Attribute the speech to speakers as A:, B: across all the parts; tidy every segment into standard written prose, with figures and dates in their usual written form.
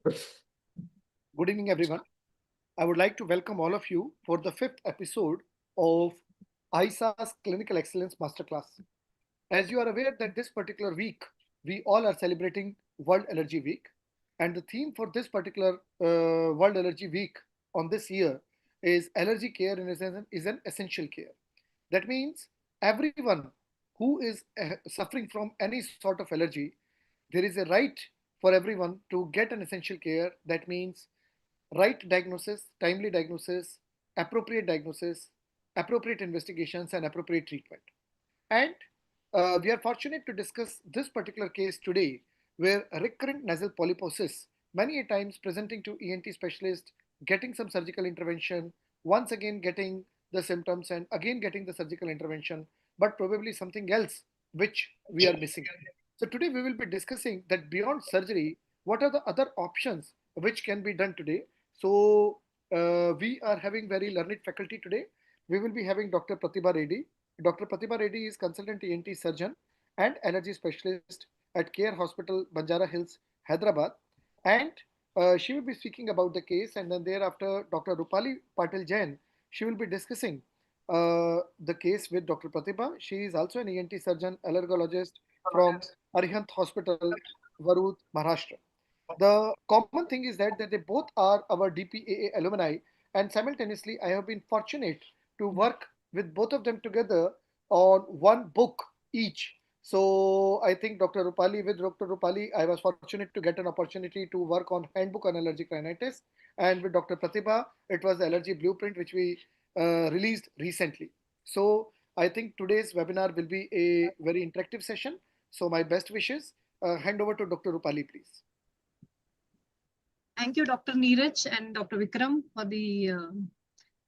A: Good evening, everyone. I would like to welcome all of you for the fifth episode of ISA's Clinical Excellence Masterclass. As you are aware that this particular week, we all are celebrating World Allergy Week. And the theme for this particular World Allergy Week on this year is allergy care is an essential care. That means everyone who is suffering from any sort of allergy, there is a right for everyone to get an essential care. That means right diagnosis, appropriate investigations, and appropriate treatment. And we are fortunate to discuss this particular case today, where recurrent nasal polyposis, many a times presenting to ENT specialist, getting some surgical intervention, once again getting the symptoms and again getting the surgical intervention, but probably something else which we are missing. So today we will be discussing that beyond surgery, what are the other options which can be done today. So we are having very learned faculty today. We will be having Dr. Pratibha Reddy. Dr. Pratibha Reddy is consultant ENT surgeon and allergy specialist at Care Hospital, Banjara Hills, Hyderabad. And she will be speaking about the case. And then thereafter, Dr. Rupali Patil Jain, she will be discussing the case with Dr. Pratibha. She is also an ENT surgeon, allergologist from Arihant Hospital, Varud, Maharashtra. The common thing is that they both are our DPAA alumni, and simultaneously, I have been fortunate to work with both of them together on one book each. So I think with Dr. Rupali, I was fortunate to get an opportunity to work on Handbook on Allergic Rhinitis, and with Dr. Pratibha, it was the Allergy Blueprint, which we released recently. So I think today's webinar will be a very interactive session. So my best wishes. Hand over to Dr. Rupali, please.
B: Thank you, Dr. Neeraj and Dr. Vikram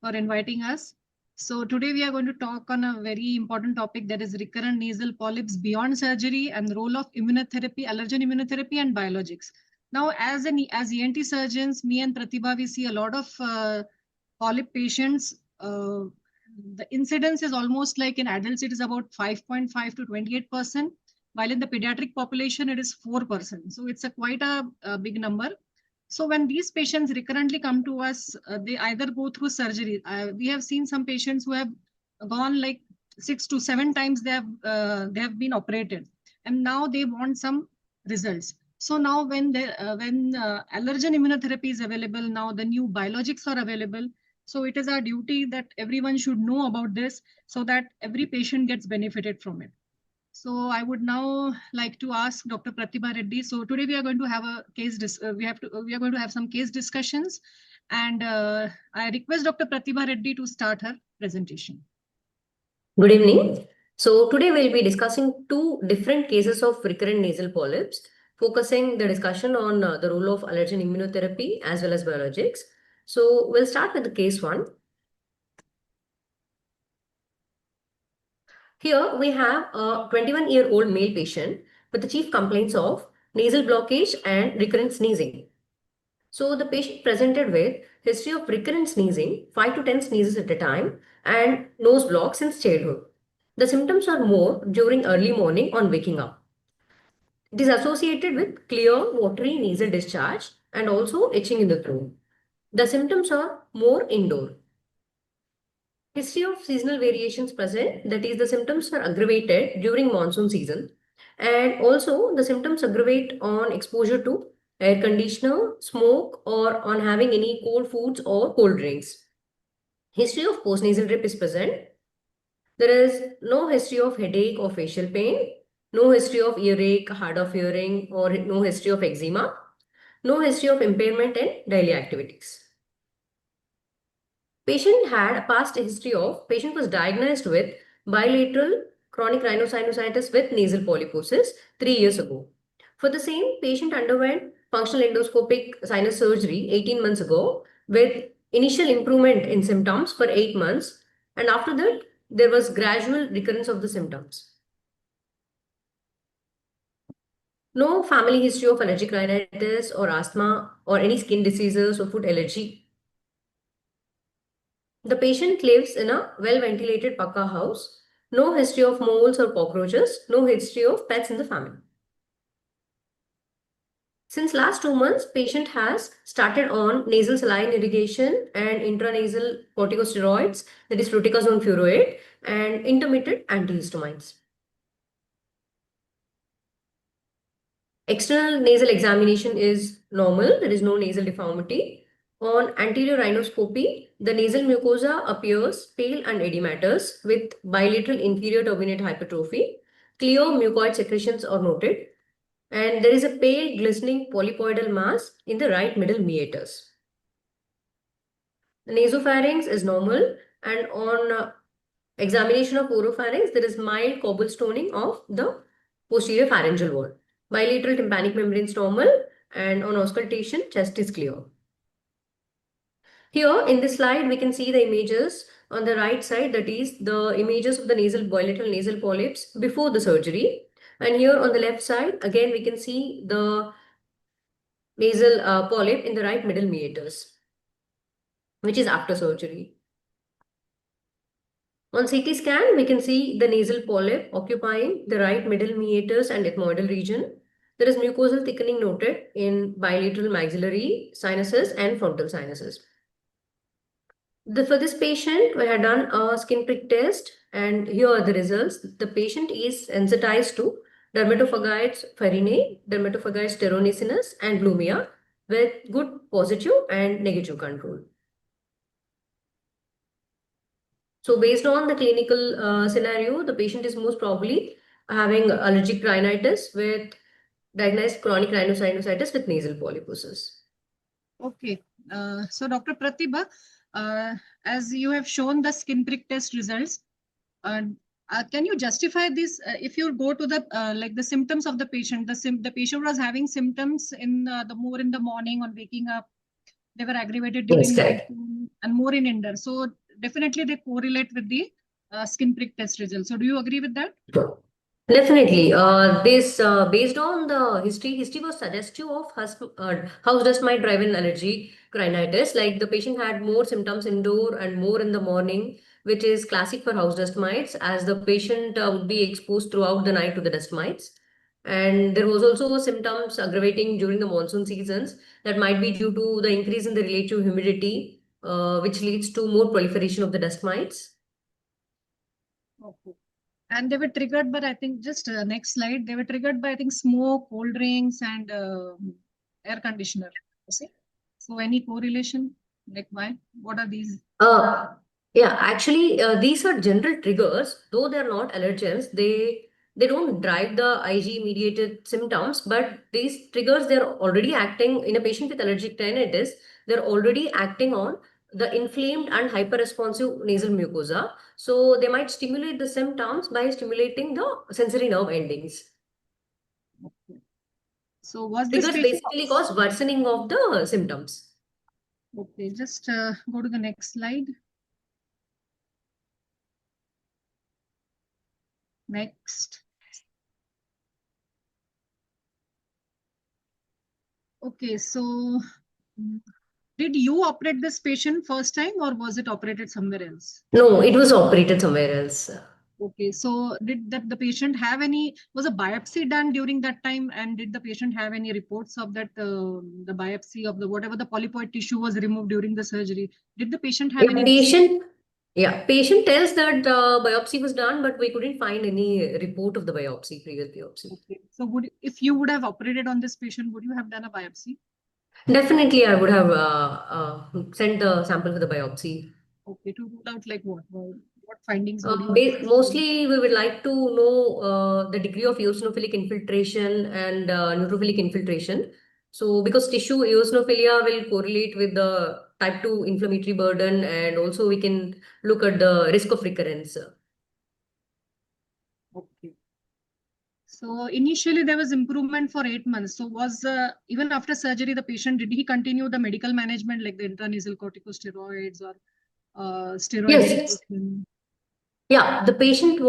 B: for inviting us. So today we are going to talk on a very important topic, that is recurrent nasal polyps beyond surgery and the role of immunotherapy, allergen immunotherapy and biologics. Now, as ENT surgeons, me and Pratibha, we see a lot of polyp patients. The incidence is almost like in adults, it is about 5.5 to 28%, while in the pediatric population, it is 4%. So it's quite a big number. So when these patients recurrently come to us, they either go through surgery. We have seen some patients who have gone like 6 to 7 times they have been operated, and now they want some results. So now when allergen immunotherapy is available, now the new biologics are available. So it is our duty that everyone should know about this so that every patient gets benefited from it. So I would now like to ask Dr. Pratibha Reddy. So today we are going to have a we are going to have some case discussions, and I request Dr. Pratibha Reddy to start her presentation.
C: Good evening. So today we'll be discussing two different cases of recurrent nasal polyps, focusing the discussion on the role of allergen immunotherapy as well as biologics. So we'll start with the case one. Here we have a 21-year-old male patient with the chief complaints of nasal blockage and recurrent sneezing. So the patient presented with history of recurrent sneezing, 5 to 10 sneezes at a time, and nose block since childhood. The symptoms are more during early morning on waking up. It is associated with clear, watery nasal discharge and also itching in the throat. The symptoms are more indoor. History of seasonal variations present, that is, the symptoms are aggravated during monsoon season, and also the symptoms aggravate on exposure to air conditioner, smoke, or on having any cold foods or cold drinks. History of postnasal drip is present. There is no history of headache or facial pain, no history of earache, hard of hearing, or no history of eczema, no history of impairment in daily activities. Patient was diagnosed with bilateral chronic rhinosinusitis with nasal polyposis 3 years ago. For the same, patient underwent functional endoscopic sinus surgery 18 months ago with initial improvement in symptoms for 8 months, and after that, there was gradual recurrence of the symptoms. No family history of allergic rhinitis or asthma or any skin diseases or food allergy. The patient lives in a well-ventilated Pakka house. No history of moles or cockroaches. No history of pets in the family. Since last 2 months, patient has started on nasal saline irrigation and intranasal corticosteroids, that is fluticasone furoate, and intermittent antihistamines. External nasal examination is normal. There is no nasal deformity. On anterior rhinoscopy, the nasal mucosa appears pale and edematous with bilateral inferior turbinate hypertrophy. Clear mucoid secretions are noted. And there is a pale glistening polypoidal mass in the right middle meatus. The nasopharynx is normal, and on examination of oropharynx, there is mild cobblestoning of the posterior pharyngeal wall. Bilateral tympanic membrane is normal, and on auscultation, chest is clear. Here in this slide, we can see the images on the right side, that is the images of the bilateral nasal polyps before the surgery. And here on the left side, again, we can see the nasal polyp in the right middle meatus, which is after surgery. On CT scan, we can see the nasal polyp occupying the right middle meatus and ethmoidal region. There is mucosal thickening noted in bilateral maxillary sinuses and frontal sinuses. For this patient, we had done a skin prick test, and here are the results. The patient is sensitized to dermatophagites farinae, dermatophagites steronecinus, and blumia with good positive and negative control. So based on the clinical scenario, the patient is most probably having allergic rhinitis with diagnosed chronic rhinosinusitis with nasal polyposis.
B: Okay. So Dr. Pratibha, as you have shown the skin prick test results, can you justify this? If you go to the like the symptoms of the patient, the patient was having symptoms in the more in the morning on waking up. They were aggravated during
C: Yes,
B: the
C: correct.
B: afternoon and more in India. So definitely they correlate with the skin prick test results. So do you agree with that?
C: Definitely. This based on the history was suggestive of house dust mite driven allergy rhinitis. Like the patient had more symptoms indoor and more in the morning, which is classic for house dust mites, as the patient would be exposed throughout the night to the dust mites. And there was also symptoms aggravating during the monsoon seasons that might be due to the increase in the relative humidity, which leads to more proliferation of the dust mites.
B: Okay. And they were triggered by, I think, just next slide, they were triggered by, I think, smoke, cold drinks, and air conditioner. See? So any correlation? Like why? What are these?
C: Yeah, actually, these are general triggers, though they're not allergens. They don't drive the IG-mediated symptoms, but these triggers, they're already acting in a patient with allergic rhinitis. They're already acting on the inflamed and hyperresponsive nasal mucosa. So they might stimulate the symptoms by stimulating the sensory nerve endings.
B: Okay. So was this
C: Triggers
B: patient
C: basically cause worsening of the symptoms.
B: Okay, just go to the next slide. Next. Okay, so did you operate this patient first time or was it operated somewhere else?
C: No, it was operated somewhere else.
B: Okay, so did the patient have was a biopsy done during that time, and did the patient have any reports of that, the biopsy of the whatever the polypoid tissue was removed during the surgery? Did the patient have any?
C: Patient tells that biopsy was done, but we couldn't find any report of the previous biopsy.
B: Okay, so if you would have operated on this patient, would you have done a biopsy?
C: Definitely, I would have sent the sample for the biopsy.
B: Okay, to rule out like what findings would you have?
C: Mostly, we would like to know the degree of eosinophilic infiltration and neutrophilic infiltration. So, because tissue eosinophilia will correlate with the type 2 inflammatory burden, and also we can look at the risk of recurrence.
B: Okay. So initially there was improvement for 8 months. So was even after surgery, the patient, did he continue the medical management like the intranasal corticosteroids or steroid
C: Yes.
B: irrigation?
C: Yeah, the patient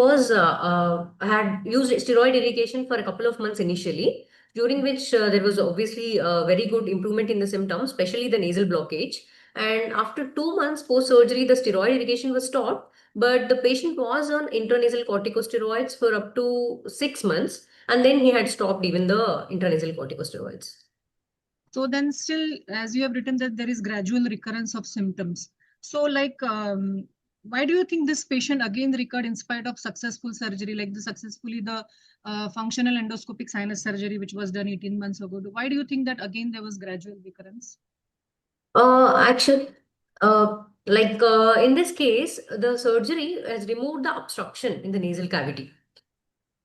C: had used steroid irrigation for a couple of months initially, during which there was obviously a very good improvement in the symptoms, especially the nasal blockage. And after 2 months post surgery, the steroid irrigation was stopped, but the patient was on intranasal corticosteroids for up to 6 months, and then he had stopped even the intranasal corticosteroids.
B: So then still, as you have written that there is gradual recurrence of symptoms. So like, why do you think this patient again recurred in spite of successful surgery, like the functional endoscopic sinus surgery, which was done 18 months ago? Why do you think that again there was gradual recurrence?
C: Actually, in this case, the surgery has removed the obstruction in the nasal cavity,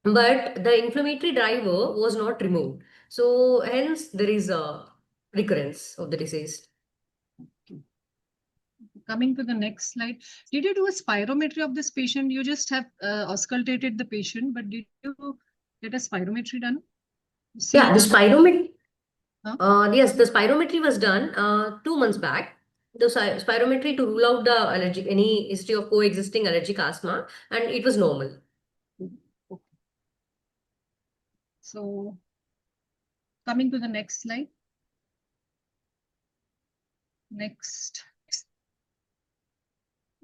C: but the inflammatory driver was not removed. So hence there is a recurrence of the disease.
B: Coming to the next slide, did you do a spirometry of this patient? You just have auscultated the patient, but did you get a spirometry done? See
C: Yeah, the spirometry.
B: Huh?
C: Yes, the spirometry was done 2 months back. The spirometry to rule out the allergic, any history of coexisting allergic asthma, and it was normal.
B: Okay. So coming to the next slide. Next.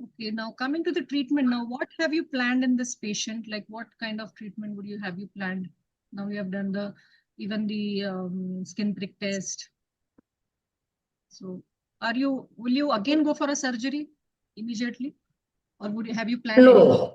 B: Okay, now coming to the treatment. Now, what have you planned in this patient? Like, what kind of treatment would you have you planned? Now you have done even the skin prick test. So, will you again go for a surgery immediately, or have you planned anything?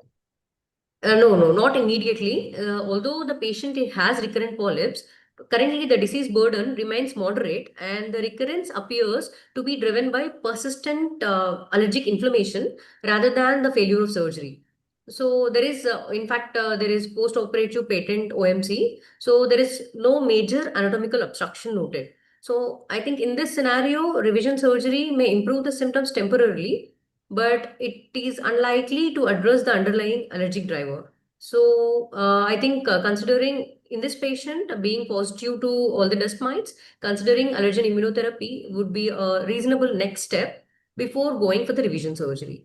C: No, no, not immediately. Although the patient has recurrent polyps, currently the disease burden remains moderate and the recurrence appears to be driven by persistent allergic inflammation rather than the failure of surgery. So there is, in fact, there is post-operative patent OMC. So there is no major anatomical obstruction noted. So I think in this scenario, revision surgery may improve the symptoms temporarily, but it is unlikely to address the underlying allergic driver. So I think considering in this patient being positive to all the dust mites, considering allergen immunotherapy would be a reasonable next step before going for the revision surgery.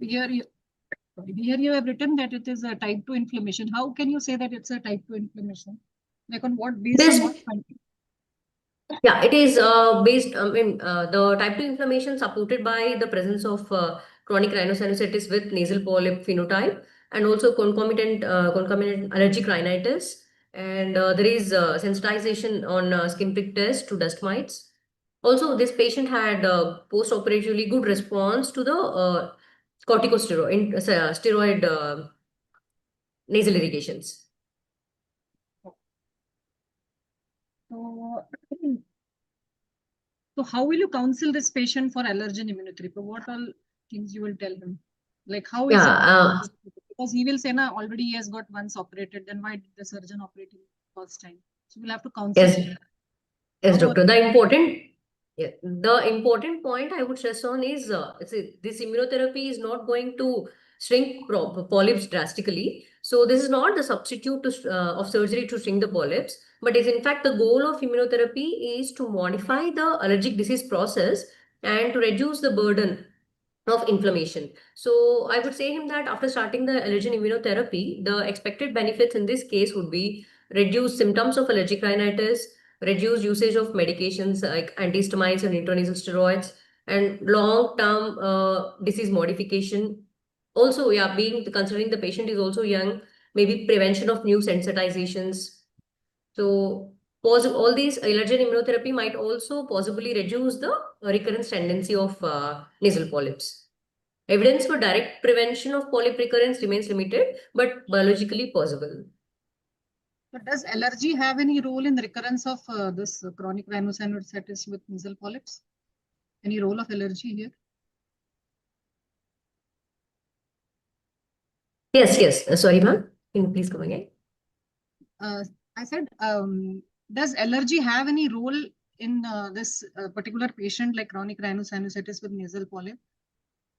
B: Here you have written that it is a type 2 inflammation. How can you say that it's a type 2 inflammation? Like based on what finding?
C: Yeah, it is the type 2 inflammation supported by the presence of chronic rhinosinusitis with nasal polyp phenotype and also concomitant allergic rhinitis. And there is sensitization on skin prick test to dust mites. Also, this patient had post-operatively good response to the steroid nasal irrigations.
B: So, so how will you counsel this patient for allergen immunotherapy? What all things you will tell him? Like how is
C: Yeah,
B: because he will say, "Na, already he has got once operated. Then why did the surgeon operate him first time?" So we'll have to counsel
C: yes.
B: him.
C: Yes,
B: How
C: doctor. The important point I would stress on is this immunotherapy is not going to shrink polyps drastically. So this is not the substitute of surgery to shrink the polyps, but is in fact the goal of immunotherapy is to modify the allergic disease process and to reduce the burden of inflammation. So I would say him that after starting the allergen immunotherapy, the expected benefits in this case would be reduced symptoms of allergic rhinitis, reduced usage of medications like antihistamines and intranasal steroids, and long-term disease modification. Also, yeah, being considering the patient is also young, maybe prevention of new sensitizations. So all these allergen immunotherapy might also possibly reduce the recurrence tendency of nasal polyps. Evidence for direct prevention of polyp recurrence remains limited, but biologically possible.
B: But does allergy have any role in the recurrence of this chronic rhinosinusitis with nasal polyps? Any role of allergy here?
C: Yes. Sorry, ma'am. Can you please come again?
B: I said, does allergy have any role in this particular patient like chronic rhinosinusitis with nasal polyp?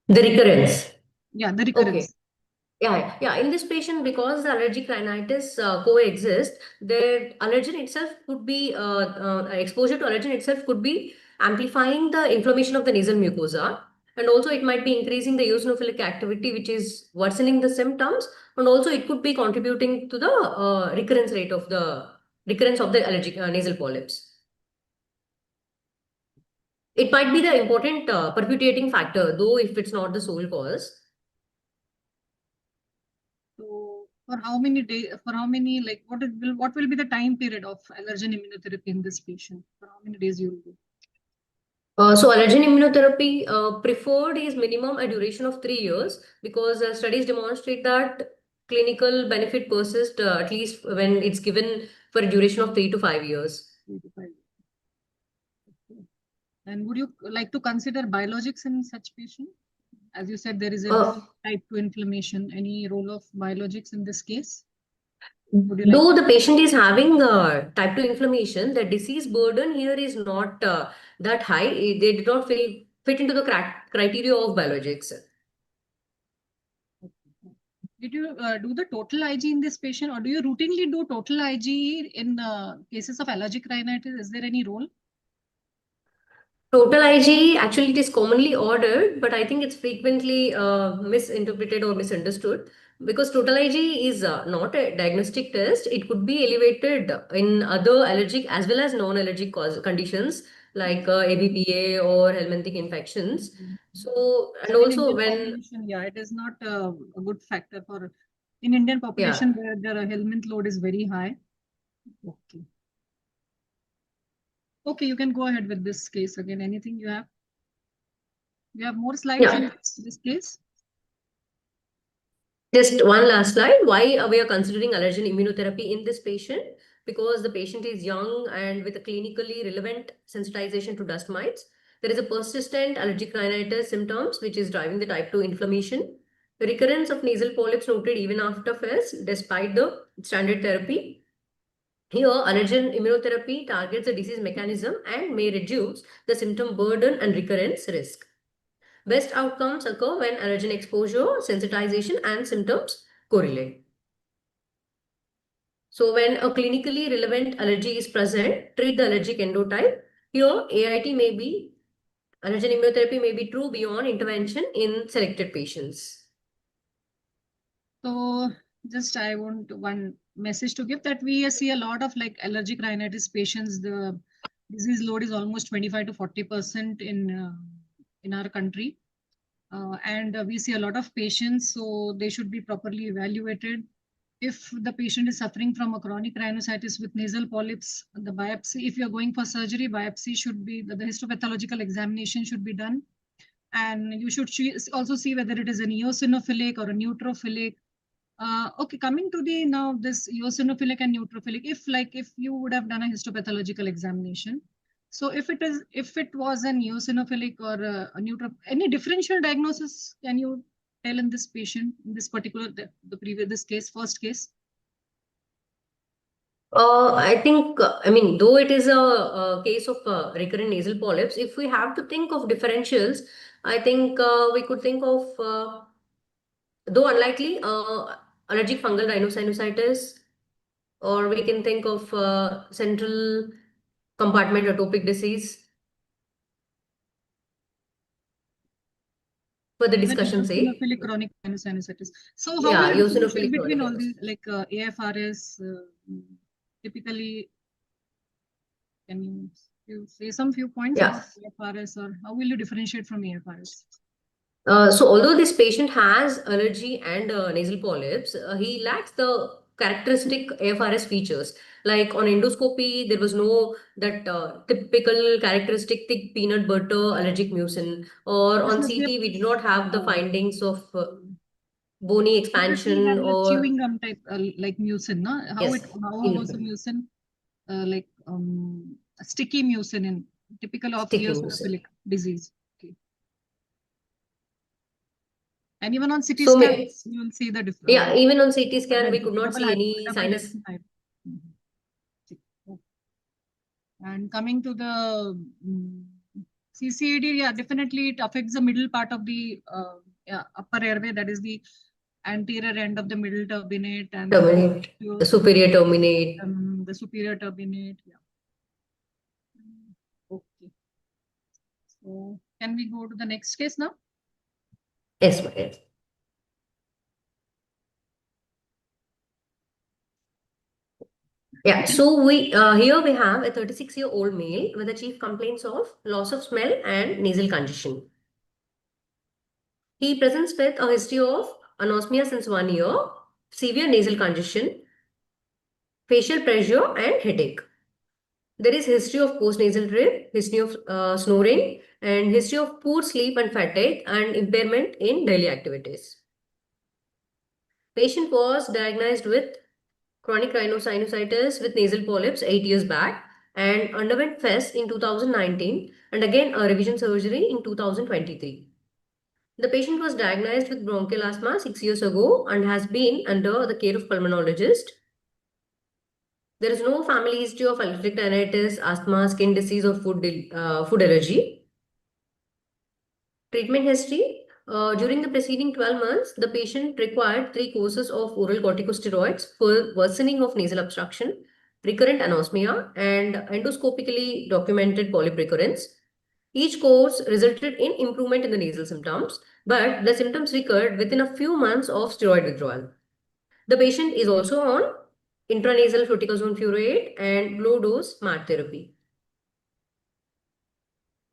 C: The recurrence.
B: Yeah, the
C: Okay.
B: recurrence.
C: Yeah. In this patient, because the allergic rhinitis coexist, their allergen itself could be exposure to allergen itself could be amplifying the inflammation of the nasal mucosa, and also it might be increasing the eosinophilic activity, which is worsening the symptoms, and also it could be contributing to the recurrence of the allergic nasal polyps. It might be the important perpetuating factor, though if it's not the sole cause.
B: So For how many days? For how many, like, what will be the time period of allergen immunotherapy in this patient? For how many days you will do?
C: So allergen immunotherapy preferred is minimum a duration of 3 years, because studies demonstrate that clinical benefit persists at least when it's given for a duration of 3 to 5 years.
B: 3 to 5. Okay. And would you like to consider biologics in such patient? As you said, there is a
C: Uh,
B: type 2 inflammation. Any role of biologics in this case? Would you like
C: Though
B: to?
C: the patient is having type 2 inflammation, the disease burden here is not that high. They did not fit into the criteria of biologics.
B: Did you do the total IG in this patient, or do you routinely do total IG in cases of allergic rhinitis? Is there any role?
C: Total IG, actually, it is commonly ordered, but I think it's frequently misinterpreted or misunderstood, because total IG is not a diagnostic test. It could be elevated in other allergic as well as non-allergic conditions like ABPA or helminthic infections. So, and
B: So in
C: also
B: Indian
C: when,
B: population, yeah, it is not a good factor for in Indian
C: yeah,
B: population where the helminth load is very high. Okay. Okay, you can go ahead with this case again. Anything you have? You have more slides
C: yeah.
B: in this case?
C: Just one last slide. Why we are considering allergen immunotherapy in this patient? Because the patient is young and with a clinically relevant sensitization to dust mites. There is a persistent allergic rhinitis symptoms, which is driving the type 2 inflammation. The recurrence of nasal polyps noted even after FES, despite the standard therapy. Here, allergen immunotherapy targets the disease mechanism and may reduce the symptom burden and recurrence risk. Best outcomes occur when allergen exposure, sensitization, and symptoms correlate. So, when a clinically relevant allergy is present, treat the allergic endotype. Here, AIT may be, allergen immunotherapy may be true beyond intervention in selected patients.
B: So just I want one message to give that we see a lot of like allergic rhinitis patients. The disease load is almost 25 to 40% in our country. And we see a lot of patients, so they should be properly evaluated. If the patient is suffering from a chronic rhinosinusitis with nasal polyps, the biopsy, if you're going for surgery, biopsy should be, the histopathological examination should be done. And you should also see whether it is an eosinophilic or a neutrophilic. Okay, coming to the now this eosinophilic and neutrophilic, if you would have done a histopathological examination, so if it was an eosinophilic or a neutro, any differential diagnosis can you tell in this patient, in this particular the previous this case, first case?
C: I think, I mean, though it is a case of recurrent nasal polyps, if we have to think of differentials, I think we could think of, though unlikely, allergic fungal rhinosinusitis, or we can think of central compartment atopic disease for the
B: Even
C: discussion sake.
B: eosinophilic chronic sinusitis. So how will
C: Yeah,
B: you differentiate
C: eosinophilic
B: between
C: chronic
B: all
C: rhinosinusitis.
B: these, like AFRS, typically, can you say some few points
C: Yeah.
B: about AFRS, or how will you differentiate from AFRS?
C: So although this patient has allergy and nasal polyps, he lacks the characteristic AFRS features. Like on endoscopy, there was no that typical characteristic thick peanut butter allergic mucin. Or
B: This
C: on
B: must be
C: CT, we did not have the
B: uh,
C: findings of bony
B: typically
C: expansion
B: have a
C: or
B: chewing gum type, like mucin, no?
C: yes,
B: How was the
C: eosinophilic,
B: mucin, like a sticky mucin in typical of
C: sticky mucin.
B: eosinophilic disease? Okay. And even on CT
C: So
B: scan, you will see the
C: yeah, even on CT scan, we could not
B: double
C: see any
B: double
C: sinus.
B: type. And coming to the CCAD, yeah, definitely it affects the middle part of the upper airway, that is the anterior end of the middle turbinate and
C: Terminate, the superior terminate.
B: the superior turbinate. Yeah. Okay. So can we go to the next case now?
C: Yes, yes. Yeah, so we here we have a 36-year-old male with the chief complaints of loss of smell and nasal congestion. He presents with a history of anosmia since 1 year. severe nasal congestion, facial pressure, and headache. There is history of postnasal drip, history of snoring, and history of poor sleep and fatigue and impairment in daily activities. Patient was diagnosed with chronic rhinosinusitis with nasal polyps 8 years back and underwent FES in 2019 and again a revision surgery in 2023. The patient was diagnosed with bronchial asthma 6 years ago and has been under the care of pulmonologist. There is no family history of allergic rhinitis, asthma, skin disease, or food allergy. Treatment history. During the preceding 12 months, the patient required 3 courses of oral corticosteroids for worsening of nasal obstruction, recurrent anosmia, and endoscopically documented polyp recurrence. Each course resulted in improvement in the nasal symptoms, but the symptoms recurred within a few months of steroid withdrawal. The patient is also on intranasal fluticasone furoate and low-dose MAT therapy.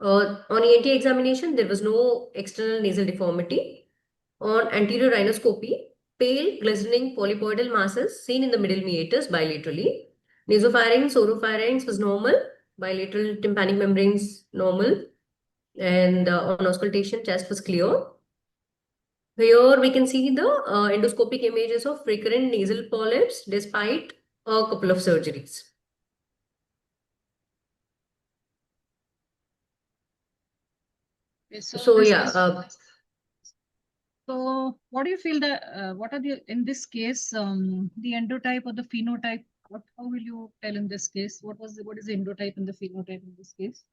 C: On ENT examination, there was no external nasal deformity. On anterior rhinoscopy, pale glistening polypoidal masses seen in the middle meatus bilaterally. Nasopharynx, oropharynx was normal. Bilateral tympanic membranes normal. And on auscultation, chest was clear. Here we can see the endoscopic images of recurrent nasal polyps despite a couple of surgeries.
B: Okay,
C: So
B: this
C: yeah,
B: so what do you feel that what are the in this case the endotype or the phenotype? How will you tell in this case? What is the endotype and the phenotype in this case?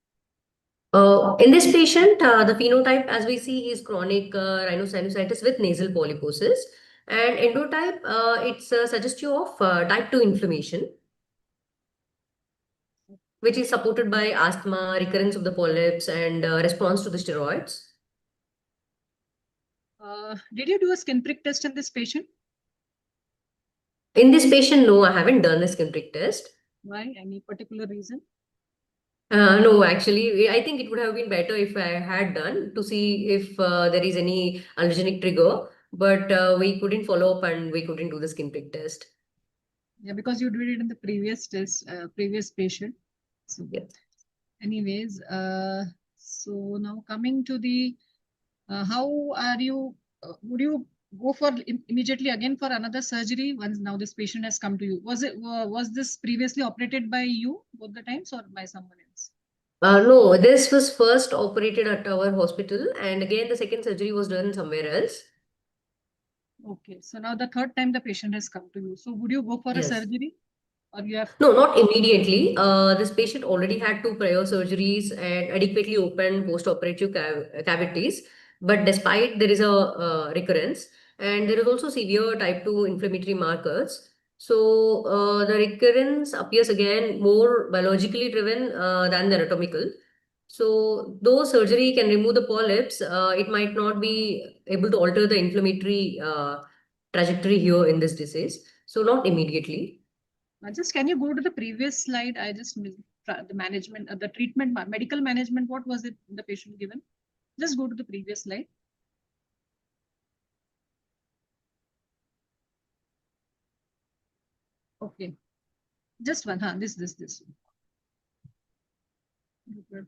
C: in this patient, the phenotype as we see is chronic rhinosinusitis with nasal polyposis. And endotype, it's suggestive of type 2 inflammation, which is supported by asthma, recurrence of the polyps, and response to the steroids.
B: Did you do a skin prick test in this patient?
C: In this patient, no, I haven't done the skin prick test.
B: Why? Any particular reason?
C: No, actually, I think it would have been better if I had done to see if there is any allergenic trigger, but we couldn't follow up and we couldn't do the skin prick test.
B: Yeah, because you did it in the previous test, previous patient. So,
C: yeah.
B: Anyways, so now coming to the, how are you? Would you go for immediately again for another surgery once now this patient has come to you? Was this previously operated by you both the times or by someone else?
C: No, this was first operated at our hospital, and again the second surgery was done somewhere else.
B: Okay, so now the third time the patient has come to you. So would you go for a
C: Yes.
B: surgery? Or you have
C: No, not immediately. This patient already had 2 prior surgeries and adequately open post-operative cavities. But despite there is a recurrence, and there is also severe type 2 inflammatory markers. So the recurrence appears again more biologically driven than the anatomical. So though surgery can remove the polyps, it might not be able to alter the inflammatory trajectory here in this disease. So not immediately.
B: just can you go to the previous slide? I just missed the management, the treatment, medical management. What was it the patient given? Just go to the previous slide. Okay, just one. This. There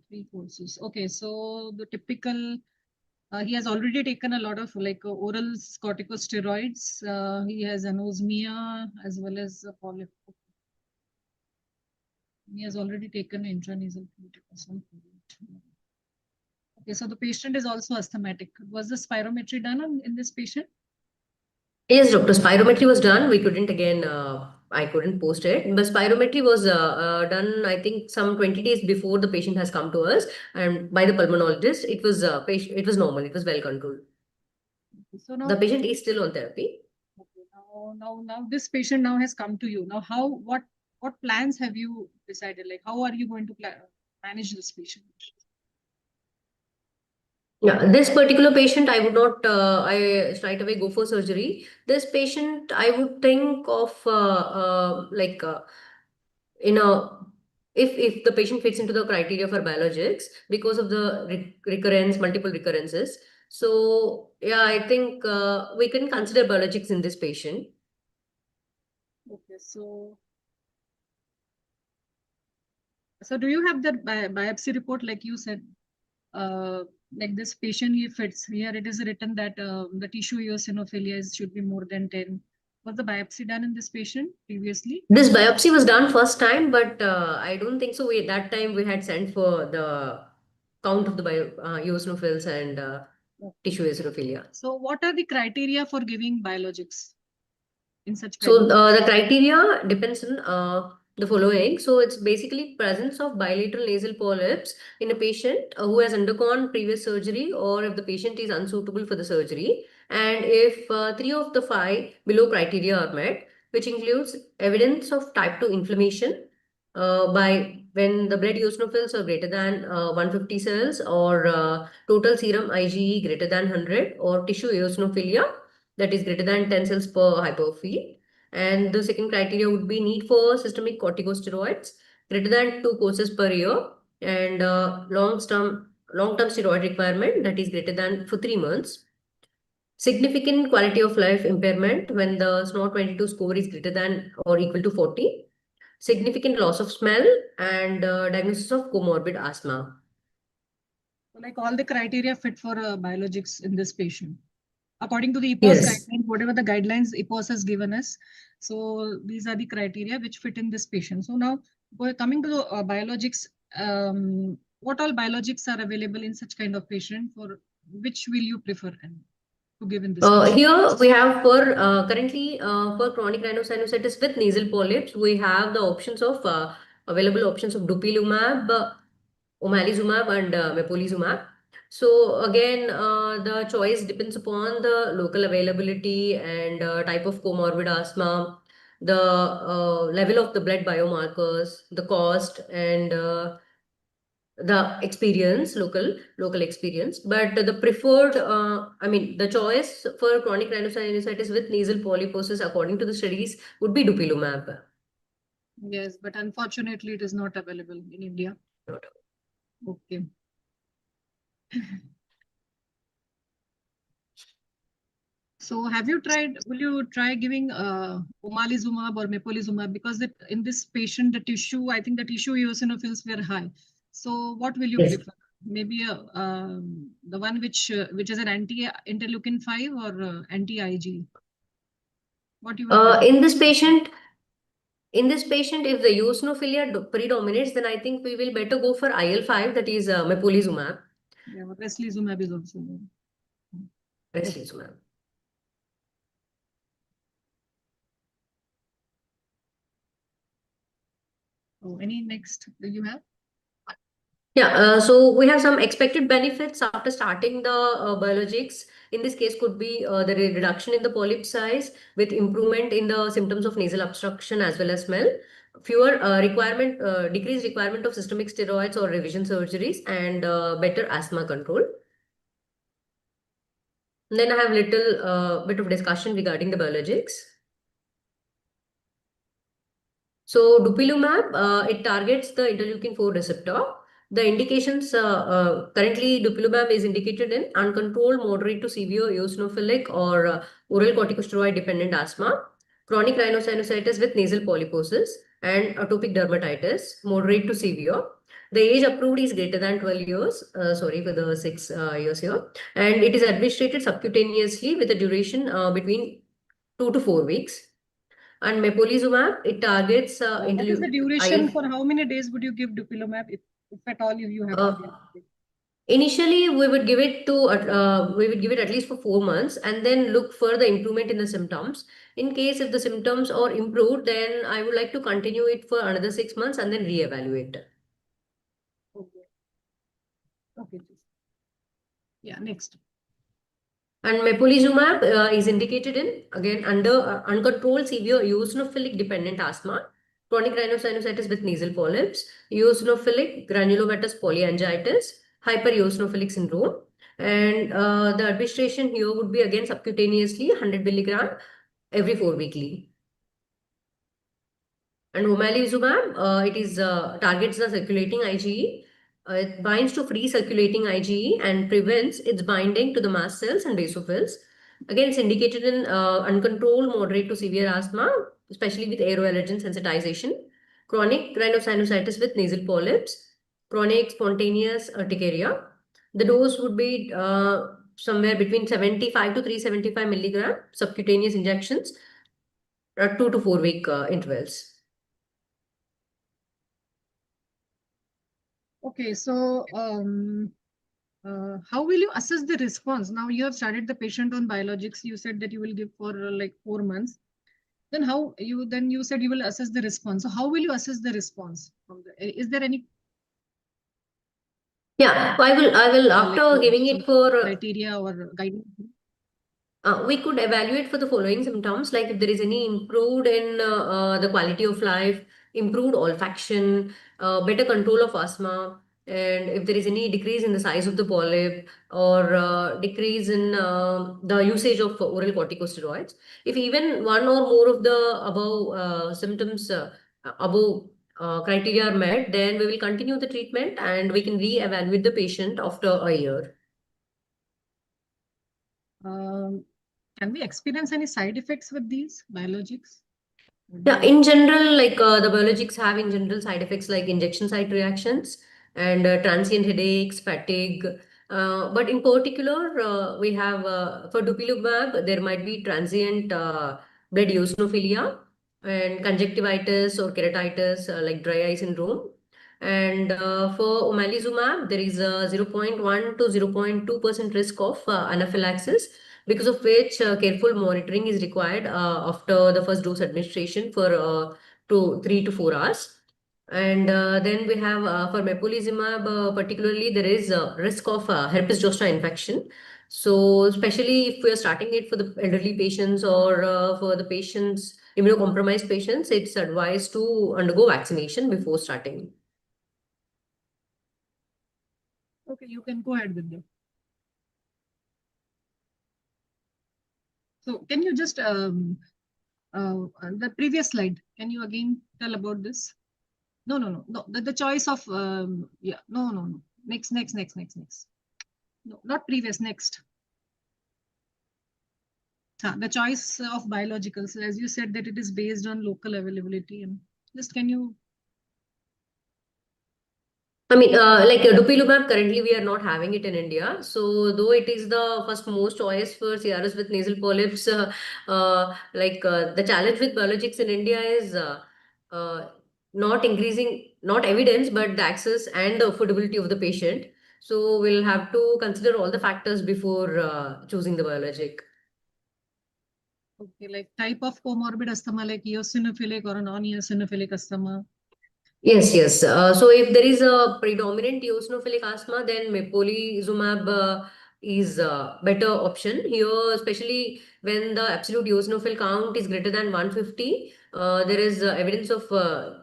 B: 3 courses. Okay, so the typical. He has already taken a lot of like oral corticosteroids. He has anosmia as well as polyp. He has already taken intranasal fluticasone. Okay, so the patient is also asthmatic. Was the spirometry done in this patient?
C: Yes, doctor. Spirometry was done. We couldn't again. I couldn't post it. But spirometry was done. I think some 20 days before the patient has come to us, and by the pulmonologist, it was It was normal. It was well controlled.
B: Okay, so now
C: The patient is still on therapy.
B: okay, now this patient now has come to you. Now, what plans have you decided? Like, how are you going to manage this patient?
C: Yeah, this particular patient, I would not, I straight away go for surgery. This patient, I would think of in a if the patient fits into the criteria for biologics because of the recurrence, multiple recurrences. So yeah, I think we can consider biologics in this patient.
B: Yes, so do you have the biopsy report, like you said? Like this patient, he fits here. It is written that the tissue eosinophilia should be more than 10. Was the biopsy done in this patient previously?
C: This biopsy was done first time, but I don't think so. That time we had sent for the count of the eosinophils and tissue eosinophilia.
B: So what are the criteria for giving biologics in such kind
C: So
B: of?
C: the criteria depends on the following. So it's basically presence of bilateral nasal polyps in a patient who has undergone previous surgery, or if the patient is unsuitable for the surgery, and if three of the five below criteria are met, which includes evidence of type 2 inflammation by when the blood eosinophils are greater than 150 cells, or total serum IgE greater than 100, or tissue eosinophilia that is greater than 10 cells per hyperfield. And the second criteria would be need for systemic corticosteroids greater than 2 courses per year, and long-term steroid requirement that is greater than for 3 months. Significant quality of life impairment when the SNO-22 score is greater than or equal to 40. Significant loss of smell, and diagnosis of comorbid asthma.
B: So like all the criteria fit for biologics in this patient, according to the EPOS
C: Yes.
B: guidelines, whatever the guidelines EPOS has given us. So these are the criteria which fit in this patient. So now coming to the biologics, what all biologics are available in such kind of patient? For which will you prefer and to give in this patient?
C: Here we have for currently for chronic rhinosinusitis with nasal polyps, we have the options of available options of dupilumab, omalizumab, and mepolizumab. So again, the choice depends upon the local availability and type of comorbid asthma, the level of the blood biomarkers, the cost, and the experience, local experience. But the preferred, the choice for chronic rhinosinusitis with nasal polyposis according to the studies would be dupilumab.
B: Yes, but unfortunately it is not available in India. Okay. So have you tried, will you try giving omalizumab or mepolizumab? Because in this patient, the tissue, I think the tissue eosinophils were high. So what will you
C: Yes.
B: prefer? Maybe the one which is an anti-interleukin 5 or anti-Ig? What you will prefer?
C: In this patient, if the eosinophilia predominates, then I think we will better go for IL-5, that is mepolizumab.
B: Yeah, but reslizumab is also there.
C: Reslizumab.
B: Oh, any next do you have?
C: Yeah, so we have some expected benefits after starting the biologics. In this case, could be the reduction in the polyp size with improvement in the symptoms of nasal obstruction as well as smell, fewer decreased requirement of systemic steroids or revision surgeries, and better asthma control. And then I have little bit of discussion regarding the biologics. So dupilumab, it targets the interleukin-4 receptor. The indications currently dupilumab is indicated in uncontrolled moderate to severe eosinophilic or oral corticosteroid dependent asthma, chronic rhinosinusitis with nasal polyposis, and atopic dermatitis, moderate to severe. The age approved is greater than 12 years, sorry for the 6 years here, and it is administered subcutaneously with a duration between 2 to 4 weeks. And mepolizumab, it targets
B: What is the duration? For how many days would you give dupilumab if at all you have to give?
C: Initially, we would give it at least for 4 months, and then look for the improvement in the symptoms. In case if the symptoms are improved, then I would like to continue it for another 6 months and then reevaluate.
B: Okay. Okay. Yeah, next.
C: And mepolizumab is indicated in, again, under uncontrolled severe eosinophilic dependent asthma, chronic rhinosinusitis with nasal polyps, eosinophilic granulomatous polyangiitis, hypereosinophilic syndrome. And the administration here would be again subcutaneously 100 milligram every 4 weekly. And omalizumab, it is targets the circulating IgE. It binds to free circulating IgE and prevents its binding to the mast cells and basophils. Again, it's indicated in uncontrolled moderate to severe asthma, especially with aeroallergen sensitization, chronic rhinosinusitis with nasal polyps, chronic spontaneous urticaria. The dose would be somewhere between 75 to 375 milligram subcutaneous injections, 2 to 4 week intervals.
B: Okay, so how will you assess the response? Now you have started the patient on biologics. You said that you will give for like 4 months. Then you said you will assess the response. So how will you assess the response? Is there any
C: Yeah, I will after giving it for
B: criteria or guidance?
C: we could evaluate for the following symptoms, like if there is any improved in the quality of life, improved olfaction, better control of asthma, and if there is any decrease in the size of the polyp or decrease in the usage of oral corticosteroids. If even one or more of the above symptoms, above criteria are met, then we will continue the treatment and we can re-evaluate the patient after a year.
B: Can we experience any side effects with these biologics?
C: Yeah, in general, like the biologics have in general side effects like injection site reactions and transient headaches, fatigue. But in particular, we have for dupilumab, there might be transient blood eosinophilia and conjunctivitis or keratitis like dry eye syndrome. And for omalizumab, there is a 0.1 to 0.2% risk of anaphylaxis, because of which careful monitoring is required after the first dose administration for 3 to 4 hours. And then we have for mepolizumab, particularly there is a risk of herpes zoster infection. So especially if we are starting it for the elderly patients or for the patients, immunocompromised patients, it's advised to undergo vaccination before starting.
B: Okay, you can go ahead with them. So can you just the previous slide? Can you again tell about this? No. The choice of yeah. No. Next. No, not previous. Next. The choice of biologicals, as you said that it is based on local availability, and just can you?
C: I mean, like dupilumab, currently we are not having it in India. So, though it is the first most choice for CRS with nasal polyps, the challenge with biologics in India is not increasing, not evidence, but the access and the affordability of the patient. So, we'll have to consider all the factors before choosing the biologic.
B: Okay, like type of comorbid asthma, like eosinophilic or non-eosinophilic asthma.
C: Yes. So if there is a predominant eosinophilic asthma, then mepolizumab is a better option here, especially when the absolute eosinophil count is greater than 150. There is evidence of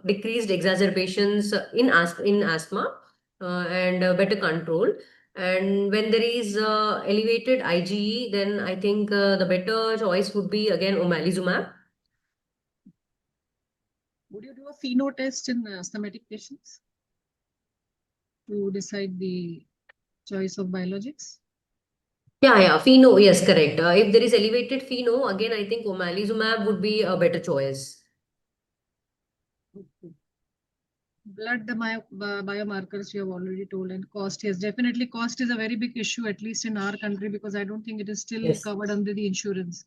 C: decreased exacerbations in asthma and better control. And when there is elevated IgE, then I think the better choice would be again omalizumab.
B: Would you do a pheno test in asthmatic patients to decide the choice of biologics?
C: Yeah, pheno, yes, correct. If there is elevated pheno, again, I think omalizumab would be a better choice.
B: Okay. Blood biomarkers you have already told, and cost. Yes, definitely cost is a very big issue, at least in our country, because I don't think it is still
C: Yes,
B: covered under the insurance.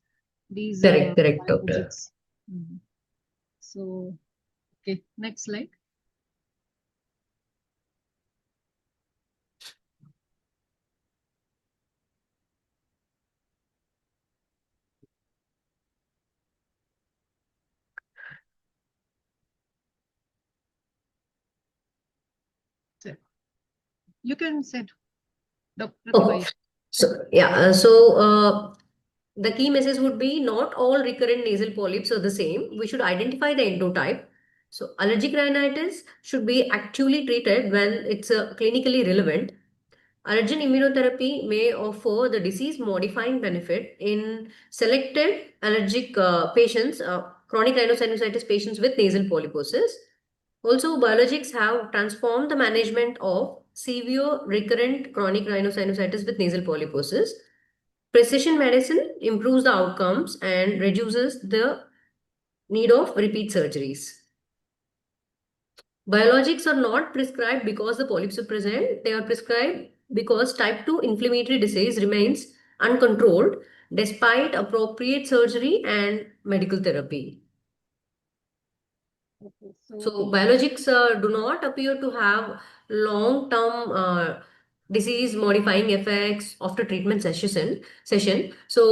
B: These
C: correct, doctor.
B: biologics. Mhm. So, okay, next slide. So, you can say, Dr.
C: Oh,
B: Tiwari.
C: so the key message would be not all recurrent nasal polyps are the same. We should identify the endotype. So allergic rhinitis should be actively treated when it's clinically relevant. Allergen immunotherapy may offer the disease-modifying benefit in selected allergic patients, chronic rhinosinusitis patients with nasal polyposis. Also, biologics have transformed the management of severe recurrent chronic rhinosinusitis with nasal polyposis. Precision medicine improves the outcomes and reduces the need of repeat surgeries. Biologics are not prescribed because the polyps are present. They are prescribed because type 2 inflammatory disease remains uncontrolled despite appropriate surgery and medical therapy.
B: Okay,
C: So biologics do not appear to have long-term disease-modifying effects after treatment session. So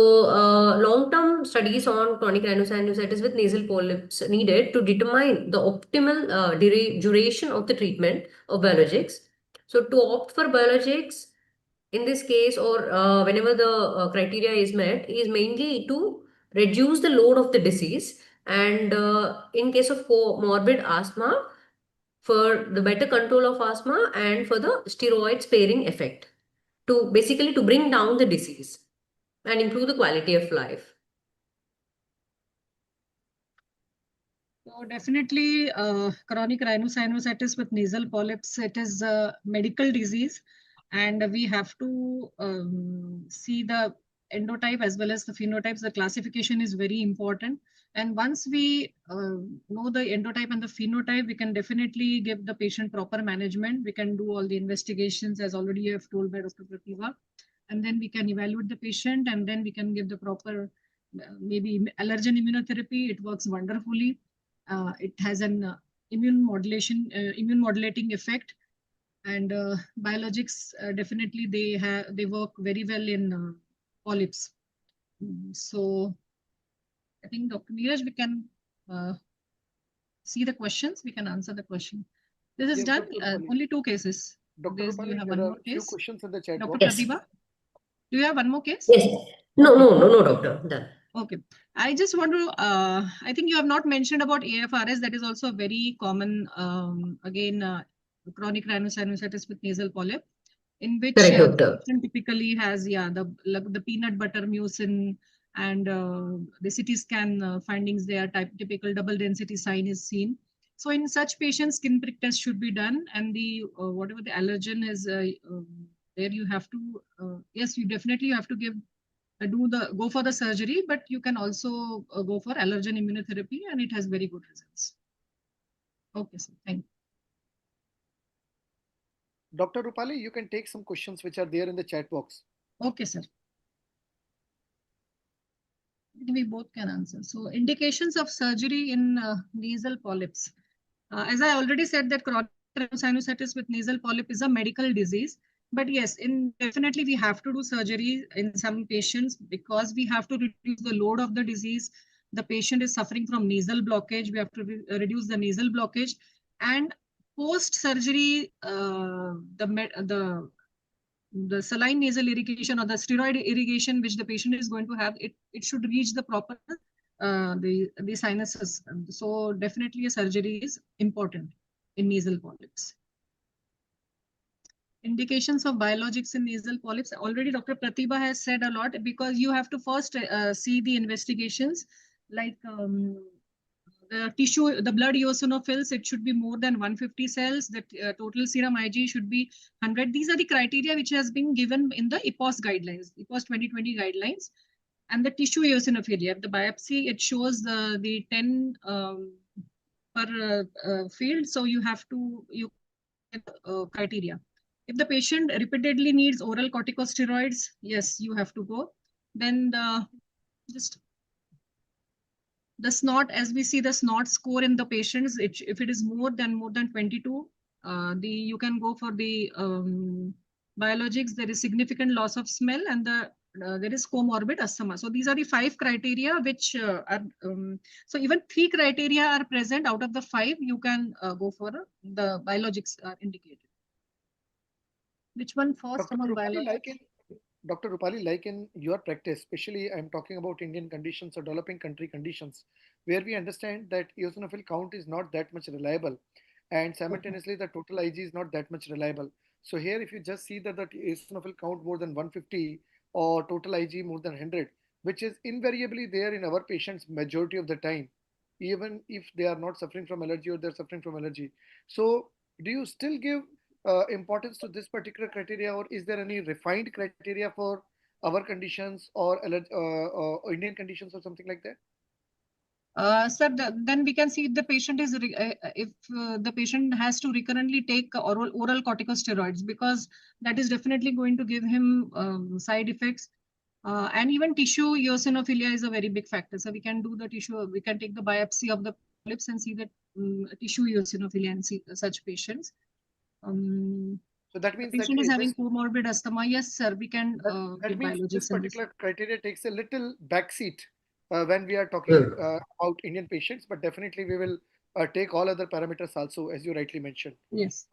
C: long-term studies on chronic rhinosinusitis with nasal polyps needed to determine the optimal duration of the treatment of biologics. So to opt for biologics in this case, or whenever the criteria is met, is mainly to reduce the load of the disease, and in case of morbid asthma, for the better control of asthma and for the steroid sparing effect, to basically to bring down the disease and improve the quality of life.
B: So definitely, chronic rhinosinusitis with nasal polyps, it is a medical disease, and we have to see the endotype as well as the phenotypes. The classification is very important. And once we know the endotype and the phenotype, we can definitely give the patient proper management. We can do all the investigations, as already you have told by Dr. Pratibha, and then we can evaluate the patient, and then we can give the proper maybe allergen immunotherapy. It works wonderfully. It has an immune modulating effect, and biologics definitely they work very well in polyps. So I think Dr. Neeraj, we can see the questions. We can answer the question. This is
A: Yes,
B: done.
A: Dr. Rupali.
B: Only 2 cases.
A: Dr.
B: Do you
A: Rupali,
B: have
A: there
B: one
A: are
B: more
A: few
B: case?
A: questions in the chat
B: Dr.
A: box.
C: Yes.
B: Pratibha, do you have one more case?
C: Yes. No,
B: Okay.
C: no, doctor. Done.
B: Okay. I just want to, I think you have not mentioned about AFRS. That is also a very common, again, chronic rhinosinusitis with nasal polyp, in which
C: Correct,
B: the
C: doctor.
B: patient typically has, the peanut butter mucin, and the CT scan findings there, typical double density sign is seen. So in such patients, skin prick test should be done, and the whatever the allergen is, there you have to, yes, you definitely have to give go for the surgery, but you can also go for allergen immunotherapy, and it has very good results. Okay, sir. Thank you.
A: Dr. Rupali, you can take some questions which are there in the chat box.
B: Okay, sir. We both can answer. So indications of surgery in nasal polyps. As I already said, that chronic sinusitis with nasal polyp is a medical disease. But yes, definitely we have to do surgery in some patients because we have to reduce the load of the disease. The patient is suffering from nasal blockage. We have to reduce the nasal blockage. And post-surgery, the saline nasal irrigation or the steroid irrigation which the patient is going to have, it should reach the proper the sinuses. So definitely a surgery is important in nasal polyps. Indications of biologics in nasal polyps. Already Dr. Pratibha has said a lot, because you have to first see the investigations, like the tissue, the blood eosinophils, it should be more than 150 cells. The total serum Ig should be 100. These are the criteria which has been given in the EPOS guidelines, EPOS 2020 guidelines. And the tissue eosinophilia, the biopsy, it shows the 10 per field. So you have to, criteria. If the patient repeatedly needs oral corticosteroids, yes, you have to go. Then just the snot, as we see the snot score in the patients, if it is more than 22, you can go for the biologics. There is significant loss of smell, and there is comorbid asthma. So these are the 5 criteria which are, so even 3 criteria are present out of the 5, you can go for the biologics are indicated. Which one first
A: Dr.
B: among
A: Rupali,
B: biologics?
A: Dr. Rupali, like in your practice, especially I'm talking about Indian conditions or developing country conditions, where we understand that eosinophil count is not that much reliable, and simultaneously the total Ig is not that much reliable. So here, if you just see that the eosinophil count more than 150 or total Ig more than 100, which is invariably there in our patients majority of the time, even if they are not suffering from allergy or they're suffering from allergy. So do you still give importance to this particular criteria, or is there any refined criteria for our conditions or Indian conditions or something like that?
B: Sir, then we can see if the patient is if the patient has to recurrently take oral corticosteroids, because that is definitely going to give him side effects. And even tissue eosinophilia is a very big factor. So we can do the tissue, we can take the biopsy of the polyps and see the tissue eosinophilia in such patients.
A: So that
B: The
A: means that
B: patient is having
A: this
B: comorbid asthma. Yes, sir, we can
A: that
B: give
A: means this
B: biologics in this.
A: particular criteria takes a little backseat when we are talking
C: Hmm.
A: about Indian patients, but definitely we will take all other parameters also, as you rightly mentioned.
B: Yes.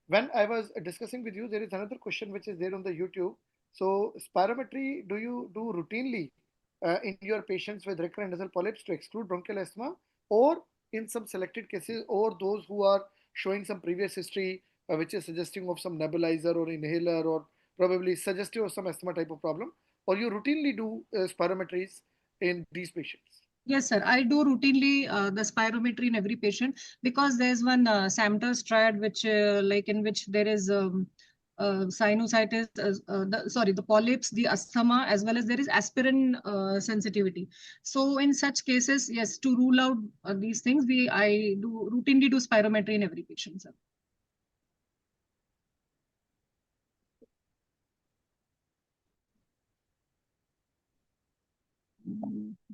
A: When I was discussing with you, there is another question which is there on the YouTube. So, spirometry, do you do routinely in your patients with recurrent nasal polyps to exclude bronchial asthma, or in some selected cases, or those who are showing some previous history which is suggesting of some nebulizer or inhaler or probably suggestive of some asthma type of problem, or you routinely do spirometries in these patients?
B: Yes, sir. I do routinely the spirometry in every patient, because there's one Samter's triad, which like in which there is sinusitis, the polyps, the asthma, as well as there is aspirin sensitivity. So in such cases, yes, to rule out these things, I do routinely do spirometry in every patient, sir.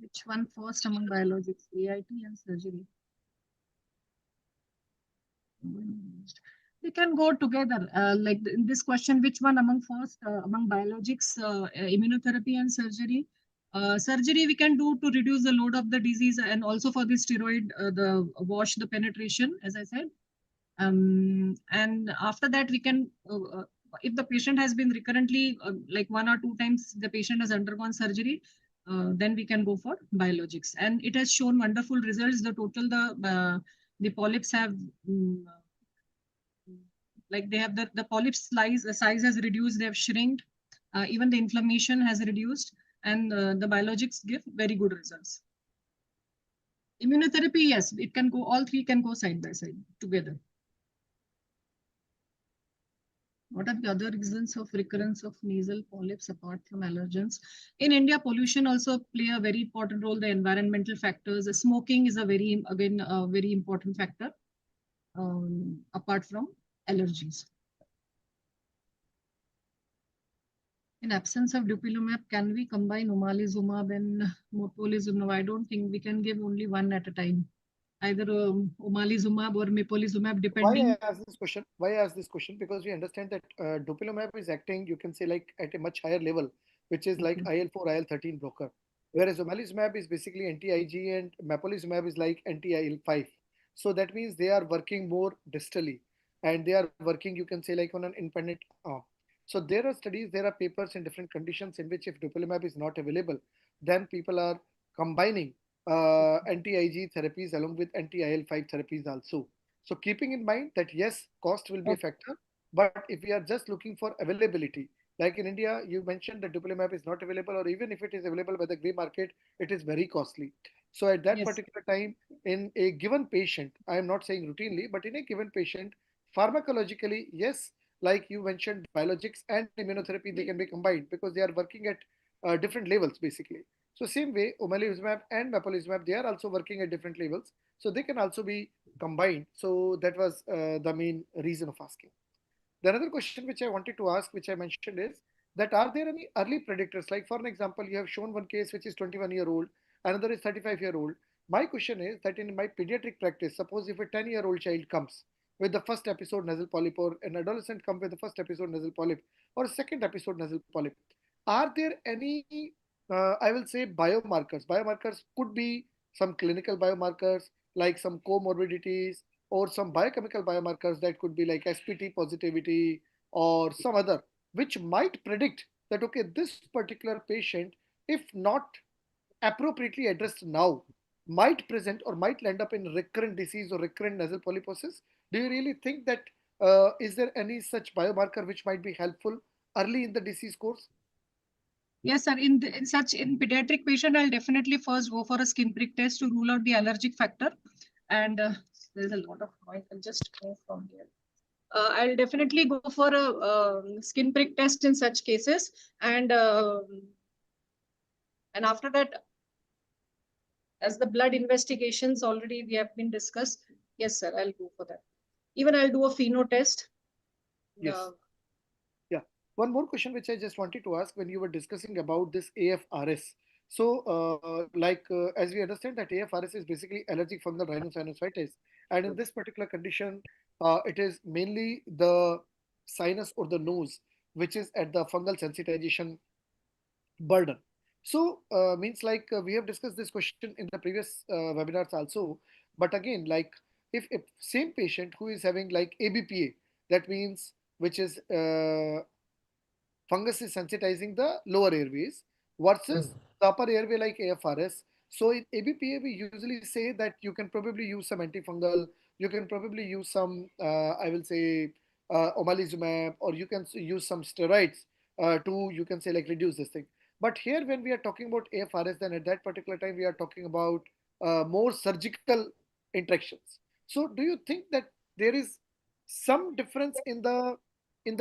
B: Which one first among biologics, AIT and surgery? They can go together. Like in this question, which one among first among biologics, immunotherapy and surgery? Surgery we can do to reduce the load of the disease, and also for the steroid, the wash the penetration, as I said. And after that, we can, if the patient has been recurrently, like 1 or 2 times, the patient has undergone surgery, then we can go for biologics. And it has shown wonderful results. The polyps have like they have the polyps size has reduced, they have shrinked, even the inflammation has reduced, and the biologics give very good results. Immunotherapy, yes, it can go, all three can go side by side together. What are the other reasons of recurrence of nasal polyps apart from allergens? In India, pollution also play a very important role. The environmental factors, smoking is a very, again, a very important factor, apart from allergies. In absence of dupilumab, can we combine omalizumab and mopolizumab? I don't think we can give only one at a time. Either omalizumab or mepolizumab,
A: Why
B: depending.
A: I ask this question? Why I ask this question? Because we understand that dupilumab is acting, you can say, like at a much higher level, which is like
B: Okay.
A: IL-4, IL-13 blocker. Whereas omalizumab is basically anti-IG and mepolizumab is like anti-IL-5. So that means they are working more distally, and they are working, you can say, like on an independent arm. So there are studies, there are papers in different conditions in which if dupilumab is not available, then people are combining anti-IG therapies along with anti-IL-5 therapies also. So keeping in mind that yes, cost will be a
B: Okay.
A: factor, but if we are just looking for availability, like in India, you mentioned that dupilumab is not available, or even if it is available by the grey market, it is very costly. So at that
B: Yes.
A: particular time, in a given patient, I am not saying routinely, but in a given patient, pharmacologically, yes, like you mentioned, biologics and immunotherapy, they can be combined because they are working at different levels basically. So same way, omalizumab and mepolizumab, they are also working at different levels, so they can also be combined. So that was the main reason of asking. The another question which I wanted to ask, which I mentioned, is that are there any early predictors? Like for an example, you have shown one case which is 21-year-old, another is 35-year-old. My question is that in my pediatric practice, suppose if a 10-year-old child comes with the first episode nasal polyp, or an adolescent comes with the first episode nasal polyp, or a second episode nasal polyp, are there any, I will say, biomarkers? Biomarkers could be some clinical biomarkers like some comorbidities, or some biochemical biomarkers that could be like SPT positivity or some other, which might predict that okay, this particular patient, if not appropriately addressed now, might present or might land up in recurrent disease or recurrent nasal polyposis. Do you really think that is there any such biomarker which might be helpful early in the disease course?
B: Yes, sir. In pediatric patient, I'll definitely first go for a skin prick test to rule out the allergic factor. And there's a lot of noise. I'll just go from here. I'll definitely go for a skin prick test in such cases, and after that, as the blood investigations already we have been discussed. Yes, sir, I'll go for that. Even I'll do a pheno test.
A: Yes. Yeah. One more question which I just wanted to ask when you were discussing about this AFRS. So, as we understand that AFRS is basically allergic fungal rhinosinusitis, and in this particular condition, it is mainly the sinus or the nose which is at the fungal sensitization burden. So, means like we have discussed this question in the previous webinars also, but again, like if same patient who is having like ABPA, that means which is fungus is sensitizing the lower airways versus the upper airway like AFRS. So in ABPA, we usually say that you can probably use some antifungal, you can probably use some, I will say, omalizumab, or you can use some steroids to, you can say, like reduce this thing. But here, when we are talking about AFRS, then at that particular time, we are talking about more surgical interactions. So do you think that there is some difference in the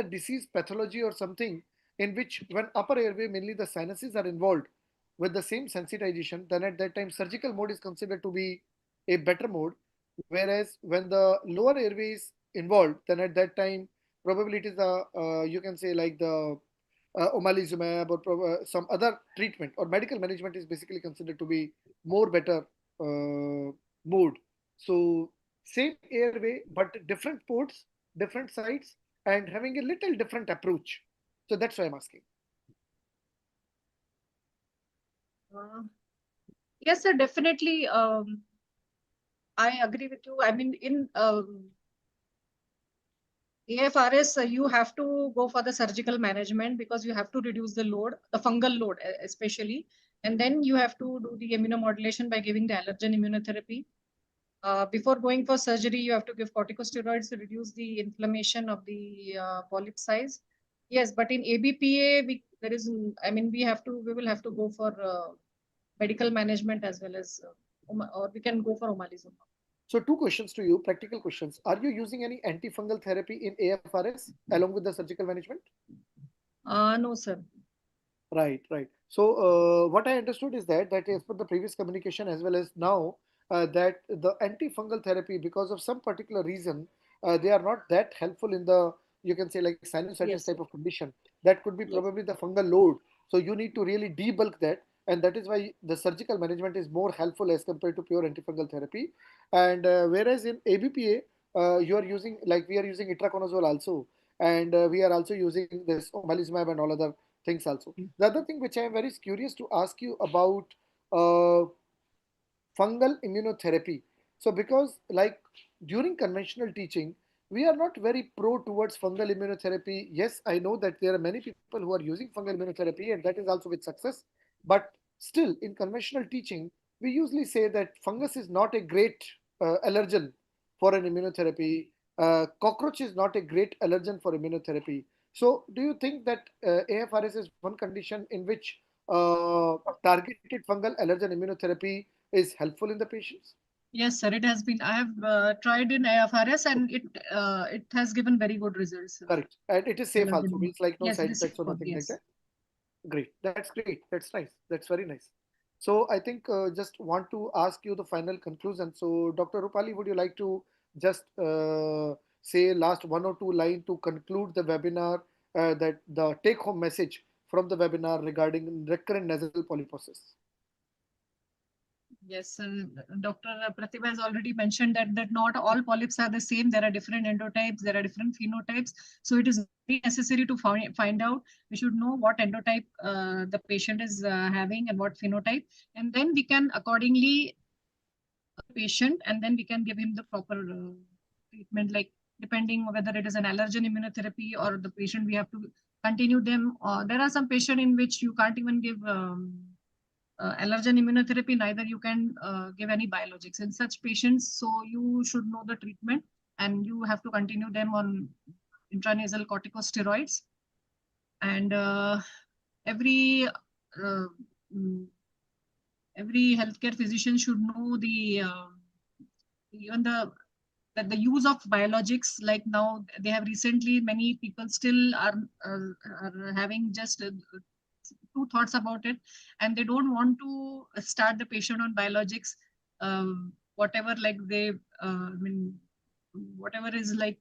A: disease pathology or something in which when upper airway mainly the sinuses are involved with the same sensitization, then at that time surgical mode is considered to be a better mode, whereas when the lower airway is involved, then at that time probably it is the you can say like the omalizumab or some other treatment or medical management is basically considered to be more better mode. So same airway but different ports, different sites, and having a little different approach. So that's why I'm asking.
B: Uh, yes, sir, definitely. I agree with you. I mean, in AFRS, you have to go for the surgical management because you have to reduce the load, the fungal load especially. And then you have to do the immunomodulation by giving the allergen immunotherapy. Before going for surgery, you have to give corticosteroids to reduce the inflammation of the polyp size. Yes, but in ABPA, there is, I mean, we will have to go for medical management as well as, or we can go for omalizumab.
A: So two questions to you, practical questions. Are you using any antifungal therapy in AFRS along with the surgical management?
B: No, sir.
A: Right, right. So what I understood is that as per the previous communication as well as now, that the antifungal therapy, because of some particular reason, they are not that helpful in the, you can say, like sinusitis
B: Yes,
A: type
B: sir.
A: of condition. That could be
B: Yes.
A: probably the fungal load. So you need to really debulk that, and that is why the surgical management is more helpful as compared to pure antifungal therapy. And whereas in ABPA, you are using, like we are using itraconazole also, and we are also using this omalizumab and all other things also. The other thing which I am very curious to ask you about uh, fungal immunotherapy. So because like during conventional teaching, we are not very pro towards fungal immunotherapy. Yes, I know that there are many people who are using fungal immunotherapy and that is also with success. But still in conventional teaching, we usually say that fungus is not a great allergen for an immunotherapy. Cockroach is not a great allergen for immunotherapy. So do you think that AFRS is one condition in which targeted fungal allergen immunotherapy is helpful in the patients?
B: Yes, sir. It has been. I have tried in AFRS and it has given very good results.
A: Correct. And it is safe also,
B: Allergen.
A: means like no
B: Yes, it
A: side
B: is
A: effects or
B: safer.
A: nothing like
B: Yes.
A: that. Great. That's great. That's nice. That's very nice. So I think just want to ask you the final conclusion. So Dr. Rupali, would you like to just say last one or two line to conclude the webinar, that the take home message from the webinar regarding recurrent nasal polyposis?
B: Yes, and Dr. Pratibha has already mentioned that not all polyps are the same. There are different endotypes, there are different phenotypes. So it is very necessary to find out. We should know what endotype the patient is having and what phenotype, and then we can accordingly patient, and then we can give him the proper treatment, like depending whether it is an allergen immunotherapy or the patient we have to continue them. There are some patient in which you can't even give allergen immunotherapy, neither you can give any biologics in such patients. So you should know the treatment and you have to continue them on intranasal corticosteroids. And every uh, mm, every healthcare physician should know the even the use of biologics. Like now they have recently, many people still are having just two thoughts about it, and they don't want to start the patient on biologics, whatever like they, I mean, whatever is like,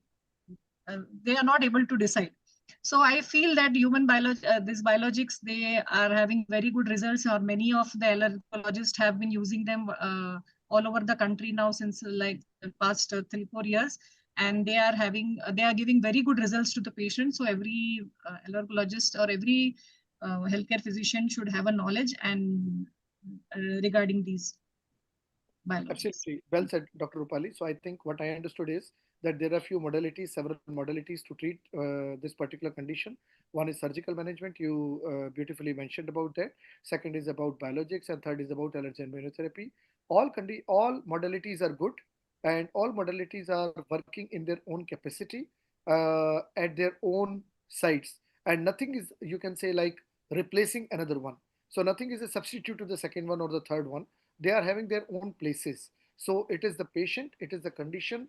B: they are not able to decide. So I feel that these biologics, they are having very good results, or many of the allergologists have been using them all over the country now since like the past 3-4 years, and they are giving very good results to the patient. So every allergologist or every healthcare physician should have a knowledge and regarding these biologics.
A: Absolutely. Well said, Dr. Rupali. So I think what I understood is that there are few modalities, several modalities to treat this particular condition. One is surgical management. You beautifully mentioned about that. Second is about biologics, and third is about allergy immunotherapy. All modalities are good, and all modalities are working in their own capacity at their own sites, and nothing is, you can say, like replacing another one. So nothing is a substitute to the second one or the third one. They are having their own places. So it is the patient, it is the condition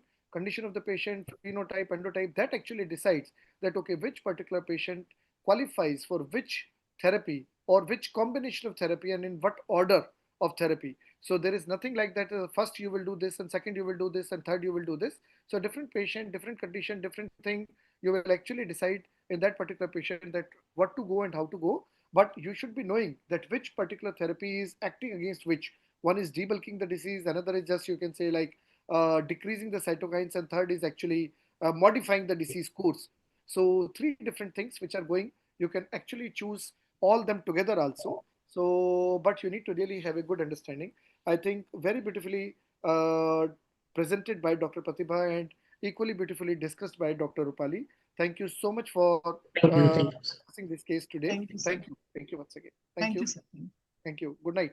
A: of the patient, phenotype, endotype, that actually decides that okay, which particular patient qualifies for which therapy or which combination of therapy and in what order of therapy. So there is nothing like that. First you will do this, and second you will do this, and third you will do this. So different patient, different condition, different thing, you will actually decide in that particular patient that what to go and how to go. But you should be knowing that which particular therapy is acting against which. One is debulking the disease, another is just, you can say, like decreasing the cytokines, and third is actually modifying the disease course. So three different things which are going. You can actually choose all them together also. So, but you need to really have a good understanding. I think very beautifully presented by Dr. Pratibha, and equally beautifully discussed by Dr. Rupali. Thank you so much for
C: Thank you. Thank you.
A: discussing this case today.
B: Thank you, sir.
A: Thank you. Thank you once again. Thank
B: Thank you,
A: you.
B: sir.
A: Thank you. Good night.